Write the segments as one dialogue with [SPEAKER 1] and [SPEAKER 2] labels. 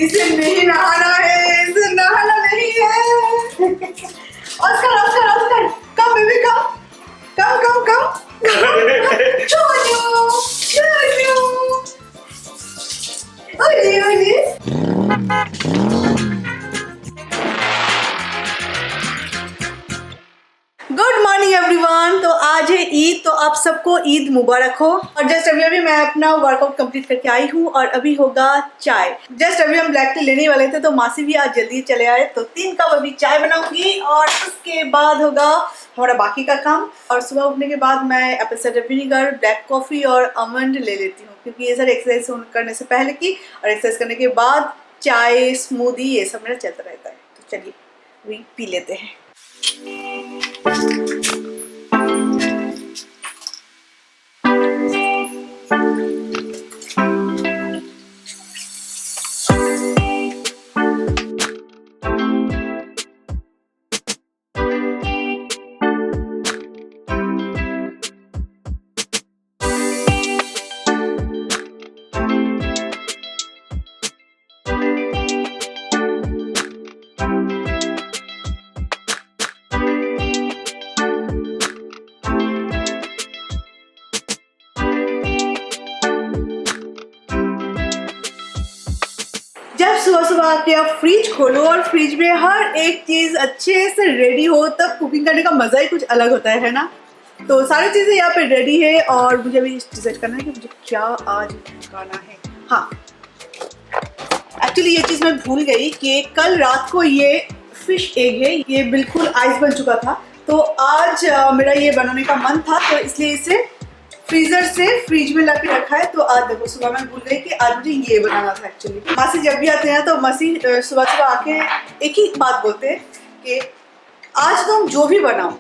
[SPEAKER 1] इसे नहीं नहाना है, इसे नहाना नहीं है। Oscar Oscar Oscar, come baby come come come come. छोड़ो छोड़ो, ओले ओले। Good morning everyone. तो आज है ईद, तो आप सबको ईद मुबारक हो। और जस्ट अभी मैं अपना वर्कआउट कंप्लीट करके आई हूँ और अभी होगा चाय। जस्ट अभी हम ब्लैक टी लेने वाले थे तो मासी भी आज जल्दी चले आए, तो 3 कप अभी चाय बनाऊंगी और उसके बाद होगा हमारा बाकी का काम। और सुबह उठने के बाद मैं Apple cider vinegar, black coffee और आमंड ले लेती हूँ, क्योंकि ये सारे एक्सरसाइज करने से पहले की और एक्सरसाइज करने के बाद चाय, स्मूदी, ये सब मेरा चलता रहता है। तो चलिए अभी पी लेते हैं। जब सुबह सुबह आके आप फ्रिज खोलो और फ्रिज में हर एक चीज अच्छे से रेडी हो, तब कुकिंग करने का मजा ही कुछ अलग होता है ना। तो सारी चीजें यहाँ पे रेडी है और मुझे अभी डिसाइड करना है कि मुझे क्या आज खाना है। हाँ, एक्चुअली ये चीज मैं भूल गई कि कल रात को ये फिश एग है, ये बिल्कुल आइस बन चुका था। तो आज मेरा ये बनाने का मन था, तो इसलिए इसे फ्रीजर से फ्रिज में ला के रखा है। तो आज देखो सुबह मैं भूल गई कि आज मुझे ये बनाना था। एक्चुअली मासी जब भी आते हैं तो मासी सुबह सुबह आके एक ही बात बोलते हैं कि आज तुम जो भी बनाओ,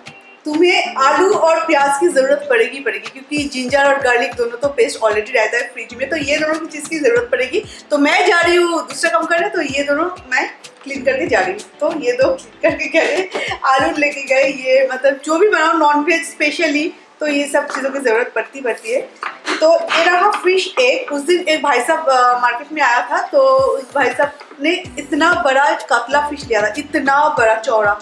[SPEAKER 1] तुम्हें आलू और प्याज की जरूरत पड़ेगी, क्योंकि जिंजर और गार्लिक दोनों तो पेस्ट ऑलरेडी रहता है फ्रिज में, तो ये दोनों की चीज़ की जरूरत पड़ेगी। तो मैं जा रही हूँ दूसरा काम करने, तो ये दोनों मैं क्लीन करके जा रही हूँ। तो ये दो क्लीन करके गए, आलू लेके गए, ये मतलब जो भी बनाओ नॉन वेज स्पेशली, तो ये सब चीज़ों की ज़रूरत पड़ती है। तो ये रहा फिश एग। उस दिन एक भाई साहब मार्केट में आया था, तो उस भाई साहब ने इतना बड़ा कातला फिश लिया था, इतना बड़ा चौड़ा।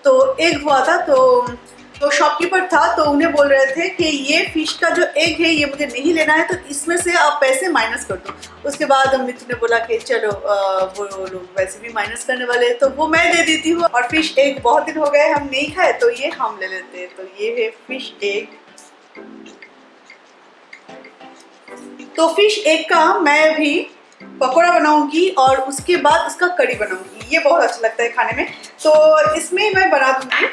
[SPEAKER 1] तो एग हुआ था, तो शॉपकीपर था, तो उन्हें बोल रहे थे कि ये फिश का जो एग है ये मुझे नहीं लेना है, तो इसमें से आप पैसे माइनस कर दो। उसके बाद मित्र ने बोला कि चलो वो लोग वैसे भी माइनस करने वाले हैं, तो वो मैं दे देती हूँ। और फिश एग बहुत दिन हो गए हम नहीं खाए, तो ये हम ले लेते हैं। तो ये है फिश एग। तो फिश एग का मैं भी पकौड़ा बनाऊंगी और उसके बाद उसका कड़ी बनाऊंगी, ये बहुत अच्छा लगता है खाने में। तो इसमें मैं बना दूंगी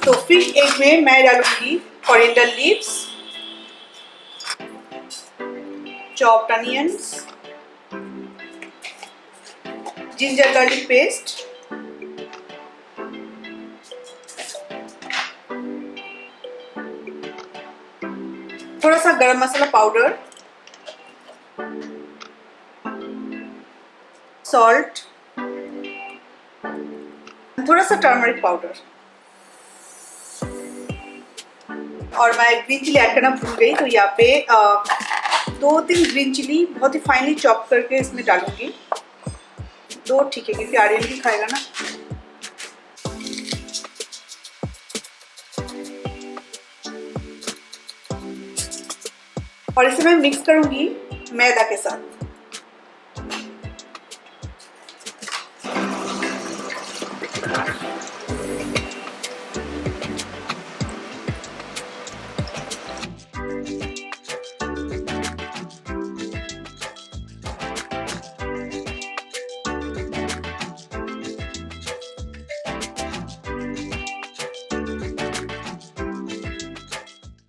[SPEAKER 1] तो फिश एग में मैं डालूंगी coriander leaves, chopped onions, ginger garlic paste, थोड़ा सा गरम मसाला पाउडर, सॉल्ट, थोड़ा सा टर्मरिक पाउडर। और मैं ग्रीन चिली ऐड करना भूल गई, तो यहाँ पे 2-3 ग्रीन चिली बहुत ही फाइनली चॉप करके इसमें डालूंगी। 2 ठीक है, क्योंकि आर्यन भी खाएगा ना। और इसे मैं मिक्स करूंगी मैदा के साथ।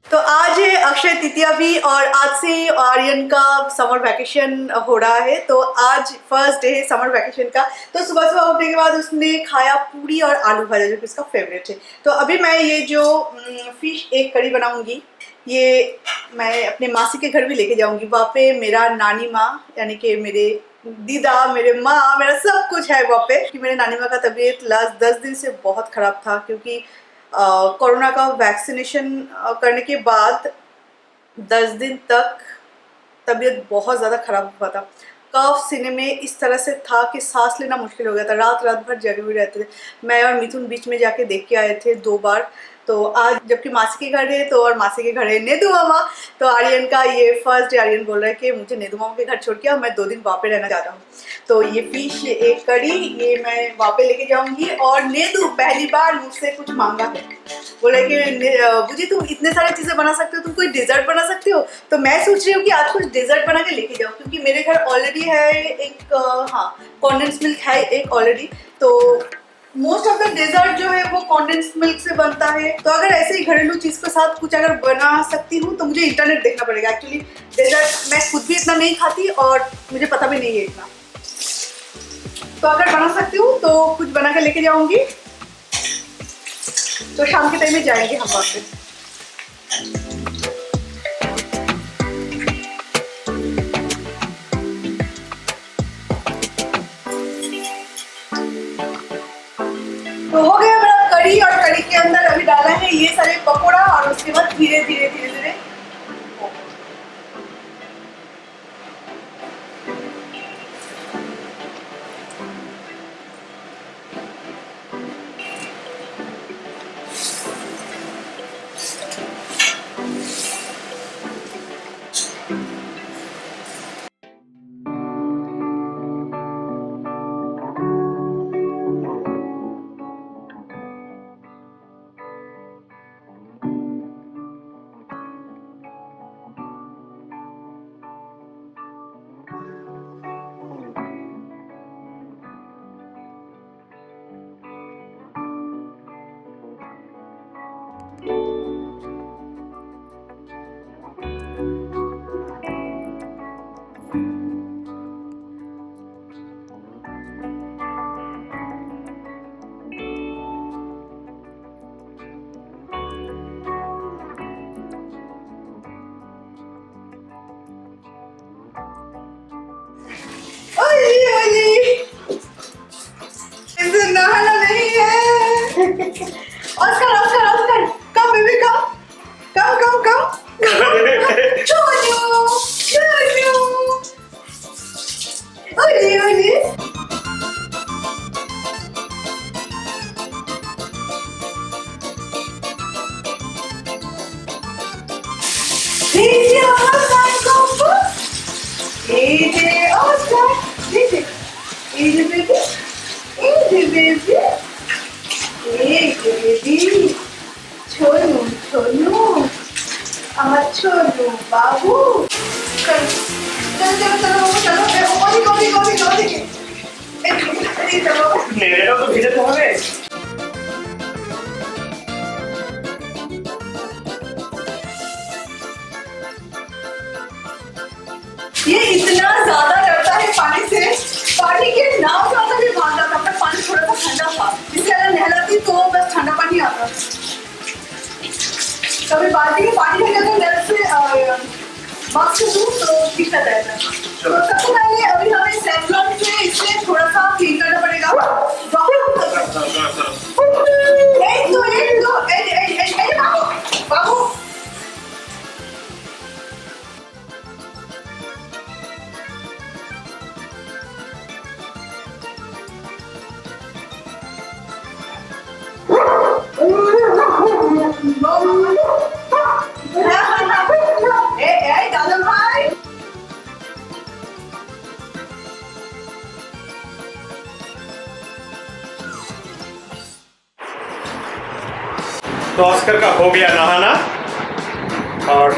[SPEAKER 1] तो आज है अक्षय तृतीया भी और आज से आर्यन का समर वैकेशन हो रहा है। तो आज फर्स्ट डे है समर वैकेशन का। तो सुबह सुबह उठने के बाद उसने खाया पूरी और आलू भाजा, जो कि उसका फेवरेट है। तो अभी मैं ये जो फिश एग कड़ी बनाऊंगी, ये मैं अपने मासी के घर भी लेके जाऊंगी। वहाँ पे मेरा नानी माँ यानी कि मेरे दीदा, मेरे माँ, मेरा सब कुछ है वहाँ पे। कि मेरे नानी माँ का तबीयत लास्ट 10 दिन से बहुत ख़राब था, क्योंकि कोरोना का वैक्सीनेशन करने के बाद 10 दिन तक तबीयत बहुत ज़्यादा ख़राब हुआ था। कफ सीने में इस तरह से था कि सांस लेना मुश्किल हो गया था। रात रात भर जगे हुए रहते थे। मैं और मिथुन बीच में जाके देख के आए थे 2 बार। तो आज जबकि मासी के घर है तो, और मासी के घर है नेदू मामा, तो आर्यन का ये फर्स्ट डे। आर्यन बोल रहा है कि मुझे नेदू मामा के घर छोड़ के मैं 2 दिन वहाँ पे रहना चाहता हूँ। तो ये फिश, ये एक कड़ी, ये मैं वहाँ पे लेके जाऊँगी। और नेदू पहली बार मुझसे कुछ मांगा है। बोला कि बुजी तुम इतने सारे चीज़ें बना सकते हो, तुम कोई डेजर्ट बना सकते हो। तो मैं सोच रही हूँ कि आज कुछ डेजर्ट बना के लेके जाऊँ, क्योंकि मेरे घर ऑलरेडी है एक हाँ कॉन्डेंस मिल्क है एक ऑलरेडी। तो मोस्ट ऑफ द डेजर्ट जो है वो कॉन्डेंस मिल्क से बनता है। तो अगर ऐसे ही घरेलू चीज़ के साथ कुछ अगर बना सकती हूँ तो मुझे इंटरनेट देखना पड़ेगा। एक्चुअली डेजर्ट मैं खुद भी इतना नहीं खाती और मुझे पता भी नहीं है इतना। तो अगर बना सकती हूँ तो कुछ बना के लेके जाऊँगी। तो शाम के टाइम में जाएंगे हम वहाँ पे। तो हो गया मेरा कड़ी, और कड़ी के अंदर अभी डाला है ये सारे पकोड़ा, और उसके बाद धीरे धीरे धीरे धीरे इसे नहाना नहीं है। Oscar Oscar Oscar come baby come come come come. छोड़ो छोड़ो। ओले ओले। दीजिए ऑस्कर को। दीजिए ऑस्कर। दीजिए। दीजिए baby. Hey baby, hey baby, छोनू छोनू, अमर छोनू बाबू, चल चल चल चलो चलो गोदी गोदी गोदी गोदी, चलो
[SPEAKER 2] मेरे को तो भीड़ तो हो गए।
[SPEAKER 1] ये इतना ज्यादा डरता है पानी से, पानी के नाव ज्यादा भी भाग जाता है। पानी थोड़ा सा ठंडा था, इसलिए अगर नहलाती तो बस ठंडा पानी आता। कभी बाल्टी में पानी भर जाता नल से बॉक्स से दूर तो दिक्कत रहता है। तो सबसे पहले अभी हमें सेफ्लॉन से इसे थोड़ा सा क्लीन करना पड़ेगा। एक दो बाबू बाबू। दादा भाई
[SPEAKER 2] तो ऑस्कर का हो गया नहाना, और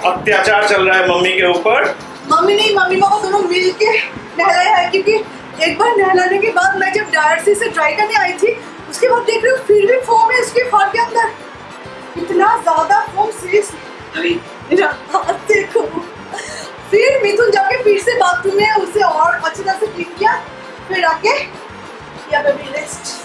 [SPEAKER 2] अत्याचार चल रहा है मम्मी के ऊपर।
[SPEAKER 1] मम्मी नहीं, मम्मी पापा दोनों मिल के नहलाया है, क्योंकि एक बार नहलाने के बाद मैं जब ड्रायर से ड्राई करने आई थी उसके बाद देख रही हूँ फिर भी फोम है उसके फर के अंदर, इतना ज्यादा फोम। सीरियसली अभी मेरा हाथ देखो। फिर मिथुन जाके फिर से बाथरूम में उसे और अच्छी तरह से क्लीन किया, फिर आके या बेबी रेस्ट।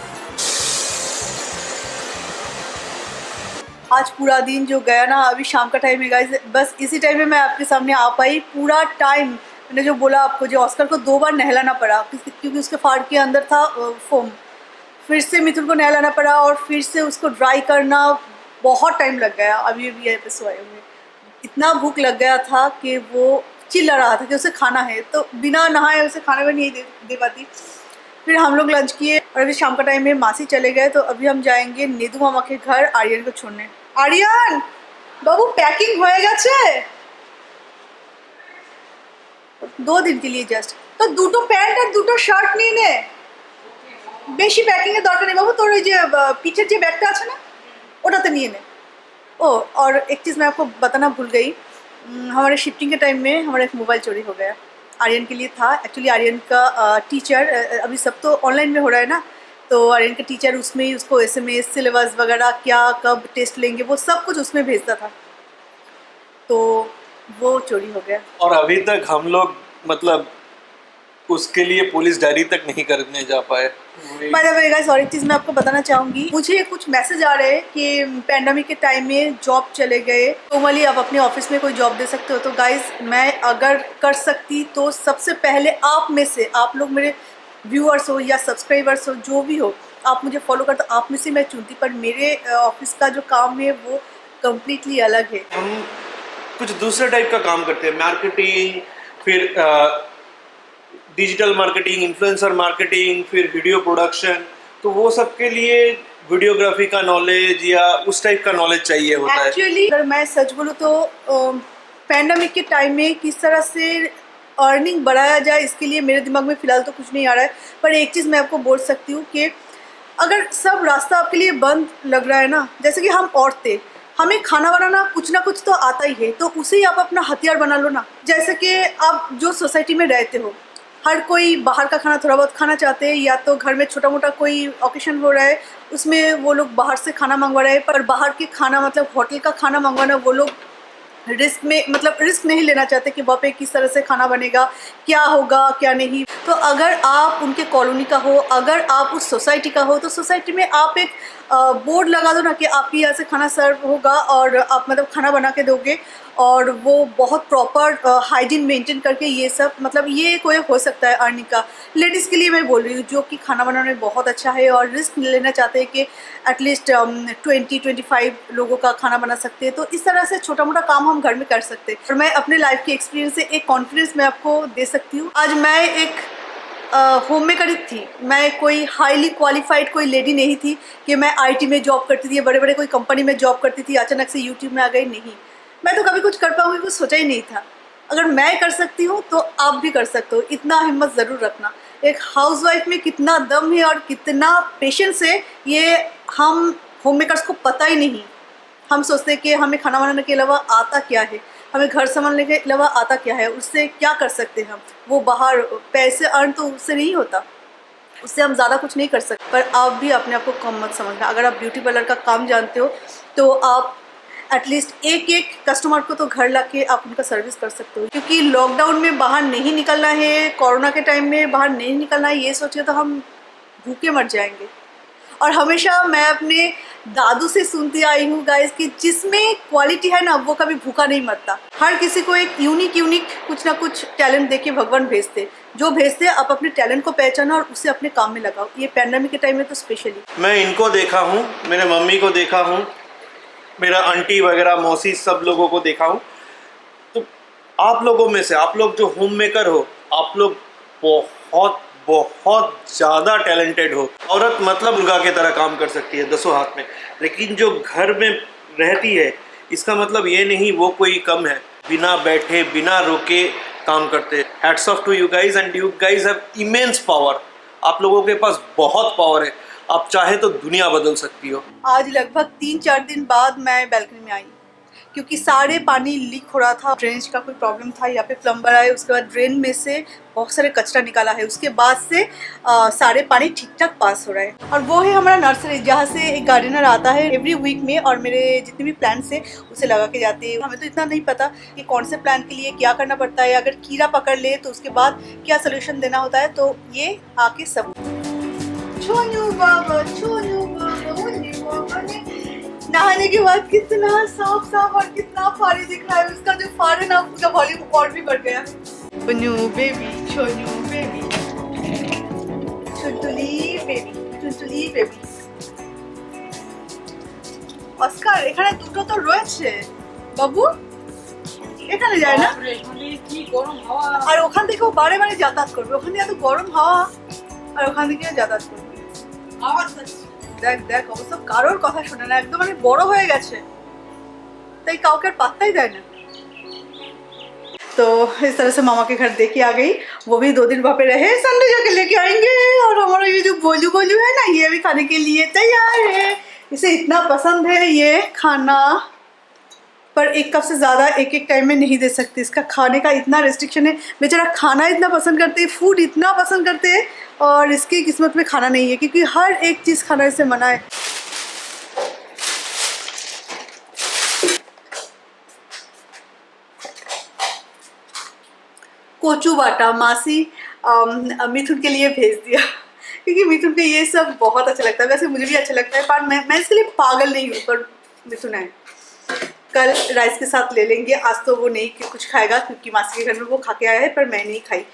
[SPEAKER 1] आज पूरा दिन जो गया ना, अभी शाम का टाइम है गाइस, बस इसी टाइम में मैं आपके सामने आ पाई। पूरा टाइम मैंने जो बोला आपको, जो ऑस्कर को 2 बार नहलाना पड़ा क्योंकि उसके फाड़ के अंदर था फोम, फिर से मिथुन को नहलाना पड़ा और फिर से उसको ड्राई करना, बहुत टाइम लग गया। अभी अभी यहाँ पे सोए हुए, इतना भूख लग गया था कि वो चिल्ला रहा था कि उसे खाना है, तो बिना नहाए उसे खाना भी नहीं दे पाती। फिर हम लोग लंच किए और अभी शाम का टाइम है, मासी चले गए, तो अभी हम जाएंगे नेदू मामा के घर आर्यन को छोड़ने। आर्यन बाबू पैकिंग हो गए 2 दिन के लिए जस्ट, तो 2টো প্যান্ট আর 2টো শার্ট নিয়ে নে, বেশি প্যাকিংয়ের দরকার নেই বাবু। তোর ওই যে পিঠের যে ব্যাগটা আছে না, ওটাতে নিয়ে ने। ओ और एक चीज़ मैं आपको बताना भूल गई, हमारे शिफ्टिंग के टाइम में हमारा एक मोबाइल चोरी हो गया। आर्यन के लिए था एक्चुअली, आर्यन का टीचर, अभी सब तो ऑनलाइन में हो रहा है ना, तो आर्यन का टीचर उसमें ही उसको SMS सिलेबस वगैरह क्या कब टेस्ट लेंगे वो सब कुछ उसमें भेजता था, तो वो चोरी हो गया।
[SPEAKER 3] और अभी तक हम लोग मतलब उसके लिए पुलिस डायरी तक नहीं करने जा पाए।
[SPEAKER 1] बाय द वे गाइस, और एक चीज़ मैं आपको बताना चाहूँगी, मुझे कुछ मैसेज आ रहे हैं कि पैंडेमिक के टाइम में जॉब चले गए, नॉर्मली आप अपने ऑफिस में कोई जॉब दे सकते हो। तो गाइस मैं अगर कर सकती तो सबसे पहले आप में से, आप लोग मेरे व्यूअर्स हो या सब्सक्राइबर्स हो, जो भी हो, आप मुझे फॉलो कर, तो आप में से मैं चुनती। पर मेरे ऑफिस का जो काम है वो कम्प्लीटली अलग है।
[SPEAKER 3] हम कुछ दूसरे टाइप का काम करते हैं, मार्केटिंग, फिर डिजिटल मार्केटिंग, इन्फ्लुएंसर मार्केटिंग, फिर वीडियो प्रोडक्शन। तो वो सब के लिए वीडियोग्राफी का नॉलेज या उस टाइप का नॉलेज चाहिए होता है।
[SPEAKER 1] एक्चुअली अगर मैं सच बोलूँ तो पैंडेमिक के टाइम में किस तरह से अर्निंग बढ़ाया जाए, इसके लिए मेरे दिमाग में फ़िलहाल तो कुछ नहीं आ रहा है। पर एक चीज़ मैं आपको बोल सकती हूँ कि अगर सब रास्ता आपके लिए बंद लग रहा है ना, जैसे कि हम औरतें, हमें खाना बनाना कुछ ना कुछ तो आता ही है, तो उसे ही आप अपना हथियार बना लो ना। जैसे कि आप जो सोसाइटी में रहते हो, हर कोई बाहर का खाना थोड़ा बहुत खाना चाहते हैं, या तो घर में छोटा मोटा कोई ओकेशन हो रहा है उसमें वो लोग बाहर से खाना मंगवा रहे हैं। पर बाहर के खाना मतलब होटल का खाना मंगवाना, वो लोग रिस्क में मतलब रिस्क नहीं लेना चाहते कि वहाँ पे किस तरह से खाना बनेगा, क्या होगा क्या नहीं। तो अगर आप उनके कॉलोनी का हो, अगर आप उस सोसाइटी का हो, तो सोसाइटी में आप एक बोर्ड लगा दो ना कि आपके यहाँ से खाना सर्व होगा और आप मतलब खाना बना के दोगे, और वो बहुत प्रॉपर हाइजीन मेंटेन करके, ये सब मतलब ये कोई हो सकता है अर्निंग का। लेडीज़ के लिए मैं बोल रही हूँ जो कि खाना बनाने में बहुत अच्छा है और रिस्क लेना चाहते हैं कि एटलीस्ट 20-25 लोगों का खाना बना सकते हैं। तो इस तरह से छोटा मोटा काम हम घर में कर सकते हैं। और मैं अपने लाइफ के एक्सपीरियंस से एक कॉन्फिडेंस मैं आपको दे सकती हूँ। आज मैं एक होम मेकर थी, मैं कोई हाईली क्वालिफाइड कोई लेडी नहीं थी कि मैं IT में जॉब करती थी, बड़े बड़े कोई कंपनी में जॉब करती थी, अचानक से यूट्यूब में आ गई। नहीं, मैं तो कभी कुछ कर पाऊँगी वो सोचा ही नहीं था। अगर मैं कर सकती हूँ तो आप भी कर सकते हो, इतना हिम्मत ज़रूर रखना। एक हाउसवाइफ में कितना दम है और कितना पेशेंस है, ये हम होम मेकर्स को पता ही नहीं। हम सोचते हैं कि हमें खाना बनाने के अलावा आता क्या है, हमें घर संभालने के अलावा आता क्या है, उससे क्या कर सकते हैं हम। वो बाहर पैसे अर्न तो उससे नहीं होता, उससे हम ज़्यादा कुछ नहीं कर सकते। पर आप भी अपने आप को कम मत समझना। अगर आप ब्यूटी पार्लर का काम जानते हो तो आप एटलीस्ट एक कस्टमर को तो घर ला के आप उनका सर्विस कर सकते हो। क्योंकि लॉकडाउन में बाहर नहीं निकलना है, कोरोना के टाइम में बाहर नहीं निकलना है, ये सोचिए तो हम भूखे मर जाएंगे। और हमेशा मैं अपने दादू से सुनती आई हूँ गाइस कि जिसमें क्वालिटी है ना वो कभी भूखा नहीं मरता। हर किसी को एक यूनिक कुछ ना कुछ टैलेंट देके भगवान भेजते, जो भेजते आप अपने टैलेंट को पहचानो और उसे अपने काम में लगाओ। ये पैंडेमिक के टाइम में तो स्पेशली
[SPEAKER 3] मैं इनको देखा हूँ, मेरे मम्मी को देखा हूँ, मेरा आंटी वगैरह मौसी सब लोगों को देखा हूँ। तो आप लोगों में से, आप लोग जो होम मेकर हो, आप लोग बहुत बहुत ज़्यादा टैलेंटेड हो। औरत मतलब दुर्गा की तरह काम कर सकती है 10 हाथ में, लेकिन जो घर में रहती है इसका मतलब ये नहीं वो कोई कम है। बिना बैठे बिना रुके काम करते। Hats off to you guys, and you guys have immense power. आप लोगों के पास बहुत पावर है, आप चाहे तो दुनिया बदल सकती हो।
[SPEAKER 1] आज लगभग 3-4 दिन बाद मैं बैल्कनी में आई क्योंकि सारे पानी लीक हो रहा था। ड्रेनेज का कोई प्रॉब्लम था, यहाँ पे प्लम्बर आए, उसके बाद ड्रेन में से बहुत सारे कचरा निकाला है, उसके बाद से सारे पानी ठीक ठाक पास हो रहा है। और वो है हमारा नर्सरी, जहाँ से एक गार्डनर आता है एवरी वीक में और मेरे जितने भी प्लांट्स हैं उसे लगा के जाते हैं। हमें तो इतना नहीं पता कि कौन से प्लांट के लिए क्या करना पड़ता है, अगर कीड़ा पकड़ ले तो उसके बाद क्या सोल्यूशन देना होता है। तो ये आके सब छोनू बाबा नहाने के बाद कितना साफ साफ और कितना फारी दिख रहा है। उसका जो फार है ना, उसका वॉल्यूम और भी बढ़ गया। छोनू बेबी, छोनू बेबी, चुटुली बेबी, चुटुली बेबি। অস্কার এখানে দুটো তো রয়েছে বাবু, এখানে যায় না?
[SPEAKER 4] কি গরম হাওয়া।
[SPEAKER 1] আর ওখান থেকেও বারে বারে যাতায়াত করবে, ওখানে এত গরম হাওয়া আর ওখান থেকে যাতায়াত করবে।
[SPEAKER 4] আওয়াজ
[SPEAKER 1] দেখ দেখ অবশ্য কারোর কথা শোনে না, একদম মানে বড় হয়ে গেছে, তাই কাউকে আর পাত্তাই দেয় না। तो इस तरह से मामा के घर देखी आ गई, वो भी 2 दिन वहाँ पे रहे, संडे जाके लेके आएंगे। और हमारा ये जो बोलू बोलू है ना, ये भी खाने के लिए तैयार है। इसे इतना पसंद है ये खाना, पर 1 कप से ज़्यादा एक टाइम में नहीं दे सकती। इसका खाने का इतना रेस्ट्रिक्शन है। बेचारा खाना इतना पसंद करते हैं, फूड इतना पसंद करते हैं, और इसकी किस्मत में खाना नहीं है, क्योंकि हर एक चीज़ खाना इससे मना है। कोचू बाटा मासी मिथुन के लिए भेज दिया, क्योंकि मिथुन को ये सब बहुत अच्छा लगता है। वैसे मुझे भी अच्छा लगता है, पर मैं इसके लिए पागल नहीं हूँ। पर मिथुन है, कल राइस के साथ ले लेंगे। आज तो वो नहीं कुछ खाएगा, क्योंकि मासी के घर में वो खा के आया है, पर मैं नहीं खाई।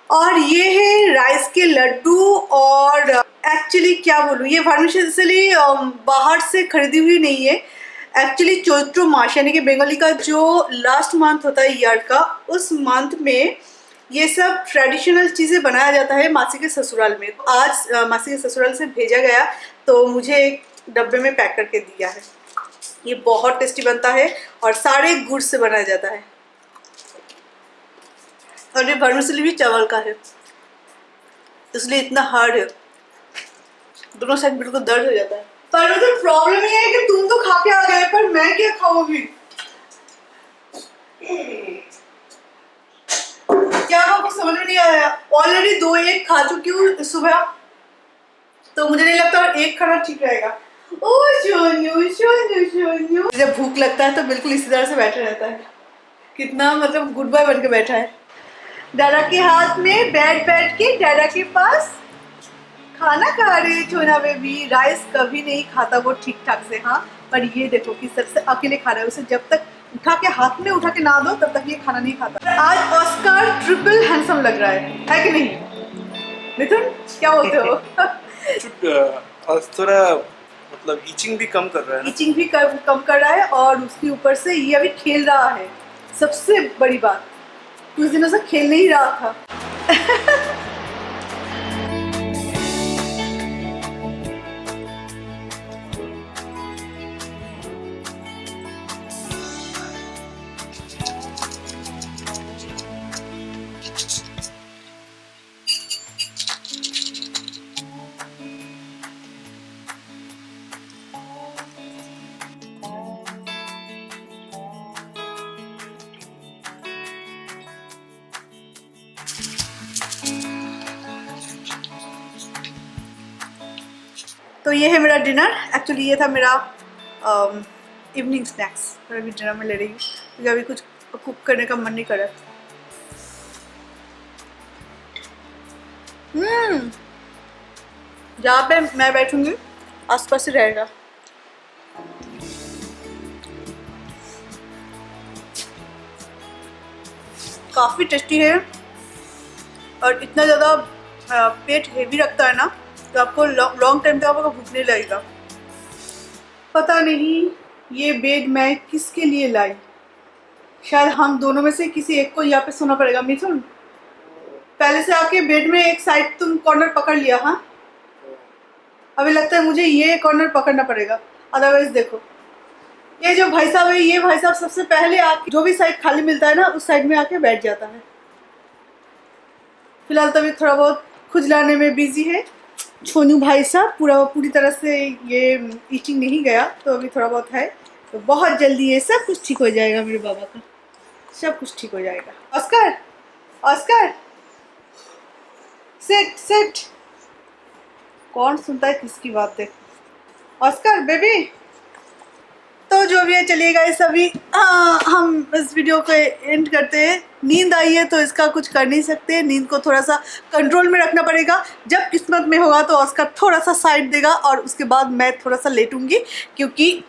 [SPEAKER 1] और ये है राइस के लड्डू, और एक्चुअली क्या बोलूँ, ये वर्मिसेली बाहर से खरीदी हुई नहीं है। एक्चुअली चैत्र मास यानी कि बंगाली का जो लास्ट मंथ होता है ईयर का, उस मंथ में ये सब ट्रेडिशनल चीज़ें बनाया जाता है मासी के ससुराल में। आज मासी के ससुराल से भेजा गया, तो मुझे एक डब्बे में पैक करके दिया है। ये बहुत टेस्टी बनता है और सारे गुड़ से बनाया जाता है, और ये वर्मिसेली भी चावल का है, इसलिए इतना हार्ड है, दोनों साइड बिल्कुल दर्द हो जाता है। पर तो प्रॉब्लम ये है कि तुम तो खा के आ गए, पर मैं क्या खाऊंगी? क्या आपको समझ में नहीं आया? ऑलरेडी 2 एग खा चुकी हूँ सुबह, तो मुझे नहीं लगता और 1 खाना ठीक रहेगा। ओ शोनू शोनू शोनू, जब भूख लगता है तो बिल्कुल इसी तरह से बैठा रहता है, कितना मतलब गुड बॉय बन के बैठा है। डारा के हाथ में बैठ के डारा के पास खाना खा रहे छोना बेबी। राइस कभी नहीं खाता वो ठीक ठाक से, हाँ, पर ये देखो किस तरह से अकेले खा रहा है। उसे जब तक उठा के हाथ में उठा के ना दो, तब तक ये खाना नहीं खाता। आज ऑस्कर ट्रिपल हैंडसम लग रहा है कि नहीं मिथुन, क्या बोलते हो?
[SPEAKER 3] थोड़ा मतलब ईचिंग भी कम कर रहा है ना?
[SPEAKER 1] ईचिंग भी कम कर रहा है, और उसके ऊपर से ये अभी खेल रहा है। सबसे बड़ी बात, कुछ दिनों से खेल नहीं रहा था। तो ये है मेरा डिनर। एक्चुअली ये था मेरा इवनिंग स्नैक्स, मैं अभी डिनर में ले रही हूँ, क्योंकि अभी कुछ कुक करने का मन नहीं कर रहा। जहाँ पे मैं बैठूंगी आसपास ही रहेगा। काफ़ी टेस्टी है, और इतना ज़्यादा पेट हेवी रखता है ना, तो आपको लॉन्ग टाइम तक आपको भूख नहीं लगेगा। पता नहीं ये बेड मैं किसके लिए लाई, शायद हम दोनों में से किसी एक को यहाँ पे सोना पड़ेगा। मिथुन, पहले से आके बेड में एक साइड तुम कॉर्नर पकड़ लिया, हाँ, अभी लगता है मुझे ये कॉर्नर पकड़ना पड़ेगा। अदरवाइज देखो, ये जो भाई साहब है, ये भाई साहब सबसे पहले आके जो भी साइड खाली मिलता है ना, उस साइड में आके बैठ जाता है। फिलहाल तो अभी थोड़ा बहुत खुजलाने में बिजी है छोनू भाई साहब, पूरी तरह से ये ईचिंग नहीं गया, तो अभी थोड़ा बहुत है, तो बहुत जल्दी ये सब कुछ ठीक हो जाएगा। मेरे बाबा का सब कुछ ठीक हो जाएगा। Oscar, Oscar, sit sit. कौन सुनता है किसकी बातें? ऑस्कर बेबी, तो जो भी है चलिए गाइस, अभी हम इस वीडियो को एंड करते हैं। नींद आई है तो इसका कुछ कर नहीं सकते, नींद को थोड़ा सा कंट्रोल में रखना पड़ेगा। जब किस्मत में होगा तो ऑस्कर थोड़ा सा साइड देगा और उसके बाद मैं थोड़ा सा लेटूंगी, क्योंकि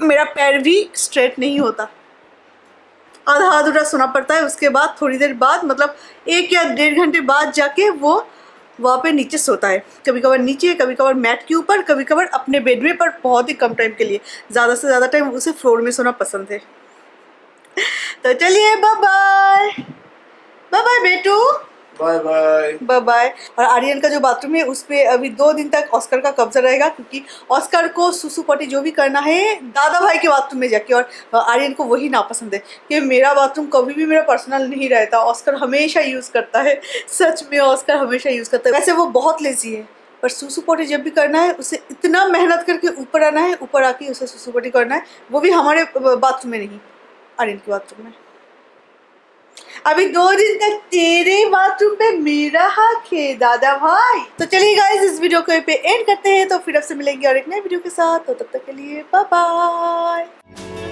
[SPEAKER 1] मेरा पैर भी स्ट्रेट नहीं होता, आधा अधूरा सोना पड़ता है। उसके बाद थोड़ी देर बाद, मतलब 1 या 1.5 घंटे बाद जाके वो वहाँ पे नीचे सोता है। कभी कभार नीचे, कभी कभार मैट के ऊपर, कभी कभार अपने बेड में, पर बहुत ही कम टाइम के लिए। ज़्यादा से ज़्यादा टाइम उसे फ्लोर में सोना पसंद है। तो चलिए, बाय बाय। बाय बाय बेटू,
[SPEAKER 3] बाय बाय।
[SPEAKER 1] Bye bye. और आर्यन का जो बाथरूम है उस पर अभी 2 दिन तक ऑस्कर का कब्जा रहेगा, क्योंकि ऑस्कर को सुसु पॉटी जो भी करना है दादा भाई के बाथरूम में जाके, और आर्यन को वही नापसंद है कि मेरा बाथरूम कभी भी मेरा पर्सनल नहीं रहता, ऑस्कर हमेशा यूज़ करता है। सच में ऑस्कर हमेशा यूज़ करता है। वैसे वो बहुत लेजी है, पर सुसु पॉटी जब भी करना है उसे इतना मेहनत करके ऊपर आना है, ऊपर आके उसे सुसु पॉटी करना है, वो भी हमारे बाथरूम में नहीं, आर्यन के बाथरूम में। अभी 2 दिन तक तेरे बाथरूम पे मेरा हक है दादा भाई। तो चलिए गाइस, इस वीडियो को पे एंड करते हैं, तो फिर आपसे मिलेंगे और एक नए वीडियो के साथ। तो तब तक के लिए बाय बाय।